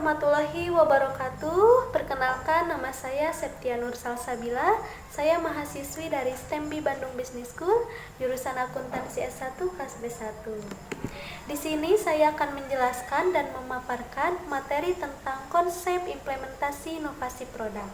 warahmatullahi wabarakatuh. Perkenalkan, nama saya Septia Nur Salsabila. Saya mahasiswi dari STEMBI Bandung Business School, jurusan akuntansi S1 kelas B1. Di sini saya akan menjelaskan dan memaparkan materi tentang konsep implementasi inovasi produk.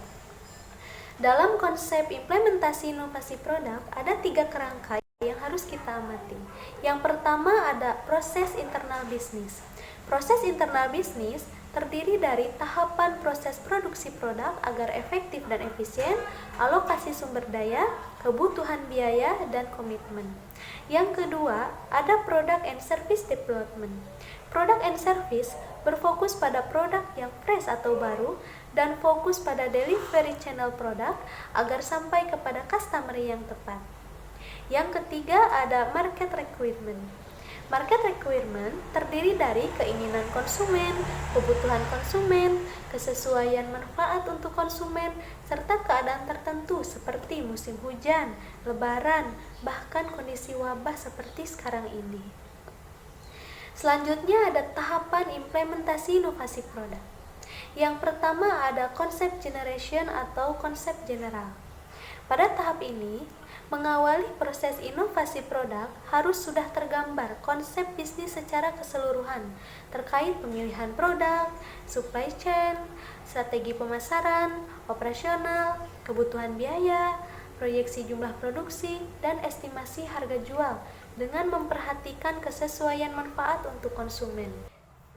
Dalam konsep implementasi inovasi produk, ada 3 kerangka yang harus kita amati. Yang pertama ada proses internal bisnis. Proses internal bisnis terdiri dari tahapan proses produksi produk agar efektif dan efisien, alokasi sumber daya, kebutuhan biaya, dan komitmen. Yang kedua, ada product and service development. Product and service berfokus pada produk yang fresh atau baru dan fokus pada delivery channel produk agar sampai kepada customer yang tepat. Yang ketiga ada market requirement. Market requirement terdiri dari keinginan konsumen, kebutuhan konsumen, kesesuaian manfaat untuk konsumen, serta keadaan tertentu seperti musim hujan, lebaran, bahkan kondisi wabah seperti sekarang ini. Selanjutnya ada tahapan implementasi inovasi produk. Yang pertama ada konsep generation atau konsep general. Pada tahap ini, mengawali proses inovasi produk harus sudah tergambar konsep bisnis secara keseluruhan terkait pemilihan produk, supply chain, strategi pemasaran, operasional, kebutuhan biaya, proyeksi jumlah produksi, dan estimasi harga jual dengan memperhatikan kesesuaian manfaat untuk konsumen.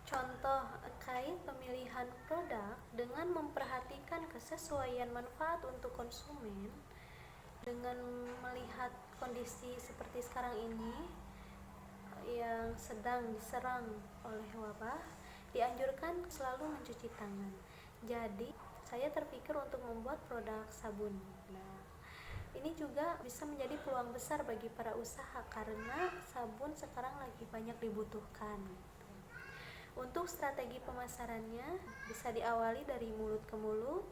Contoh terkait pemilihan produk dengan memperhatikan kesesuaian manfaat untuk konsumen. Dengan melihat kondisi seperti sekarang ini yang sedang diserang oleh wabah, dianjurkan selalu mencuci tangan. Jadi, saya terpikir untuk membuat produk sabun. Nah, ini juga bisa menjadi peluang besar bagi para usaha karena sabun sekarang lagi banyak dibutuhkan. Untuk strategi pemasarannya bisa diawali dari mulut ke mulut,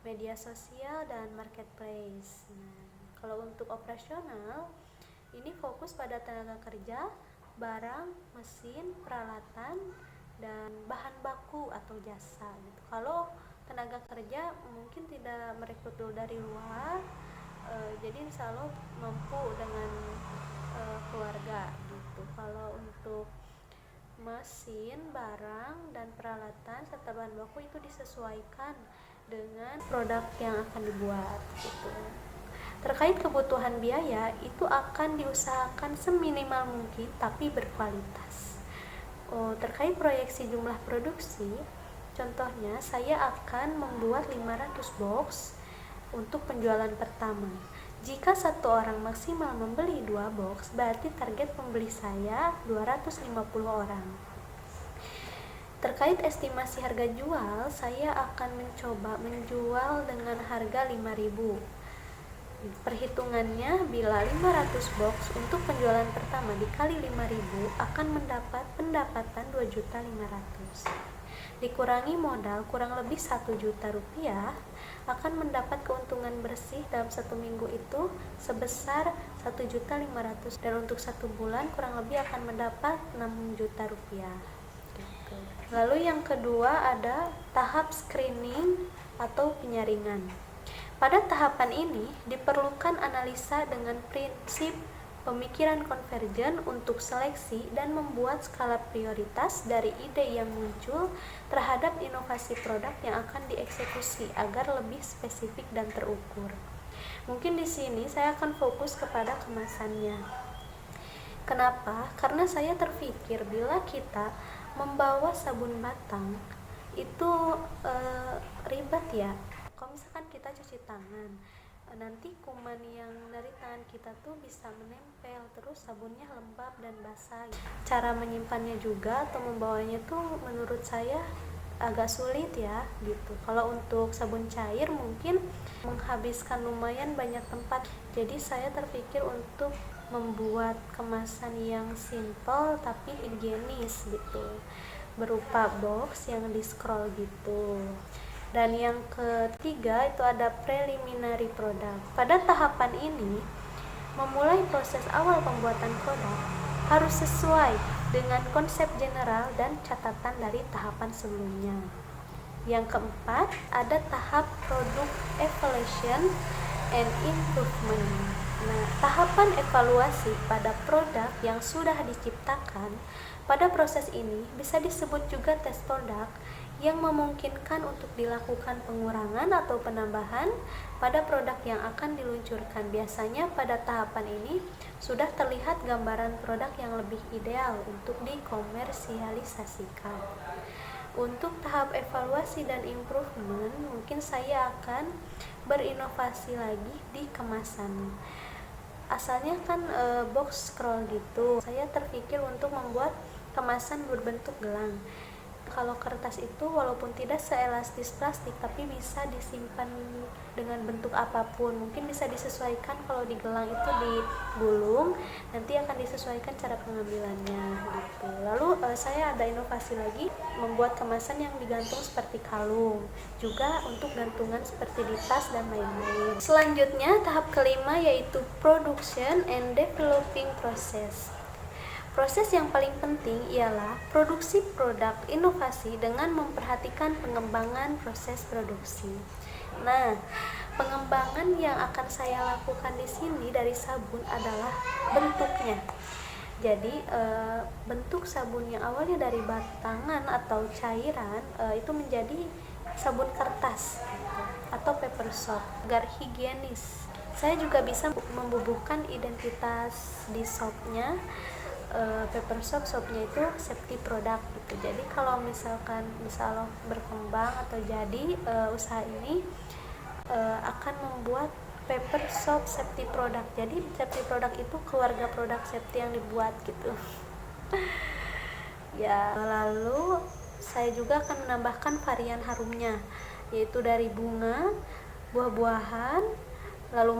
media sosial, dan marketplace. Nah, kalau untuk operasional, ini fokus pada tenaga kerja, barang, mesin, peralatan, dan bahan baku atau jasa. Gitu. Kalau tenaga kerja mungkin tidak merekrut dari luar, jadi insya Allah mampu dengan keluarga. Gitu. Kalau untuk mesin, barang, dan peralatan serta bahan baku itu disesuaikan dengan produk yang akan dibuat. Gitu. Terkait kebutuhan biaya, itu akan diusahakan seminimal mungkin tapi berkualitas. Terkait proyeksi jumlah produksi, contohnya saya akan membuat 500 box untuk penjualan pertama. Jika satu orang maksimal membeli 2 box, berarti target pembeli saya 250 orang. Terkait estimasi harga jual, saya akan mencoba menjual dengan harga 5.000. Perhitungannya, bila 500 box untuk penjualan pertama dikali 5.000 akan mendapat pendapatan 2.500.000. Dikurangi modal kurang lebih 1 juta rupiah, akan mendapat keuntungan bersih dalam 1 minggu itu sebesar 1.500.000 dan untuk 1 bulan kurang lebih akan mendapat 6 juta rupiah. Lalu yang kedua ada tahap screening atau penyaringan. Pada tahapan ini diperlukan analisa dengan prinsip pemikiran konvergen untuk seleksi dan membuat skala prioritas dari ide yang muncul terhadap inovasi produk yang akan dieksekusi agar lebih spesifik dan terukur. Mungkin di sini saya akan fokus kepada kemasannya. Kenapa? Karena saya terpikir bila kita membawa sabun batang itu ribet ya. Kalau misalkan kita cuci tangan, nanti kuman yang dari tangan kita tuh bisa menempel, terus sabunnya lembab dan basah. Cara menyimpannya juga atau membawanya tuh menurut saya agak sulit ya gitu. Kalau untuk sabun cair mungkin menghabiskan lumayan banyak tempat. Jadi saya terpikir untuk membuat kemasan yang simple tapi higienis gitu, berupa box yang di scroll gitu. Dan yang ketiga itu ada preliminary product. Pada tahapan ini, memulai proses awal pembuatan produk harus sesuai dengan konsep general dan catatan dari tahapan sebelumnya. Yang keempat, ada tahap product evaluation and improvement. Nah, tahapan evaluasi pada produk yang sudah diciptakan. Pada proses ini bisa disebut juga tes produk yang memungkinkan untuk dilakukan pengurangan atau penambahan pada produk yang akan diluncurkan. Biasanya pada tahapan ini sudah terlihat gambaran produk yang lebih ideal untuk dikomersialisasikan. Untuk tahap evaluasi dan improvement, mungkin saya akan berinovasi lagi di kemasan. Asalnya kan box scroll gitu. Saya terpikir untuk membuat kemasan berbentuk gelang. Kalau kertas itu walaupun tidak seelastis plastik, tapi bisa disimpan dengan bentuk apapun. Mungkin bisa disesuaikan, kalau di gelang itu digulung, nanti akan disesuaikan cara pengambilannya gitu. Lalu saya ada inovasi lagi, membuat kemasan yang digantung seperti kalung, juga untuk gantungan seperti di tas dan lain-lain. Selanjutnya tahap kelima yaitu production and developing process. Proses yang paling penting ialah produksi produk inovasi dengan memperhatikan pengembangan proses produksi. Nah, pengembangan yang akan saya lakukan di sini dari sabun adalah bentuknya. Jadi, bentuk sabun yang awalnya dari batangan atau cairan itu menjadi sabun kertas atau paper soap agar higienis. Saya juga bisa membubuhkan identitas di soapnya. Paper soapnya itu safety product gitu. Jadi kalau misalkan berkembang atau jadi usaha ini akan membuat paper soap safety product. Jadi safety product itu keluarga produk safety yang dibuat gitu. Ya, lalu saya juga akan menambahkan varian harumnya, yaitu dari bunga, buah-buahan, lalu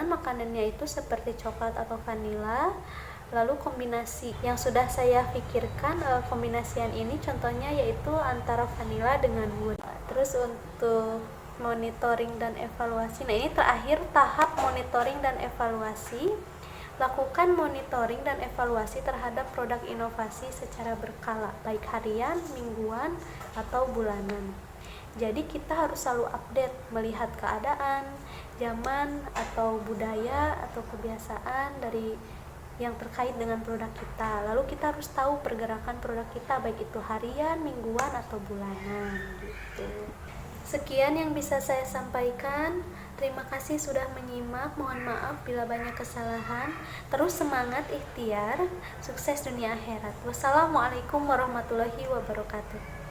makanannya itu seperti coklat atau vanila. Lalu kombinasi yang sudah saya pikirkan, kombinasian ini contohnya yaitu antara vanila dengan wood. Terus untuk monitoring dan evaluasi, nah ini terakhir tahap monitoring dan evaluasi. Lakukan monitoring dan evaluasi terhadap produk inovasi secara berkala, baik harian, mingguan, atau bulanan. Jadi kita harus selalu update, melihat keadaan, zaman, atau budaya, atau kebiasaan dari yang terkait dengan produk kita. Lalu kita harus tahu pergerakan produk kita, baik itu harian, mingguan, atau bulanan gitu. Sekian yang bisa saya sampaikan. Terima kasih sudah menyimak. Mohon maaf bila banyak kesalahan. Terus semangat, ikhtiar, sukses dunia akhirat. Wassalamualaikum warahmatullahi wabarakatuh.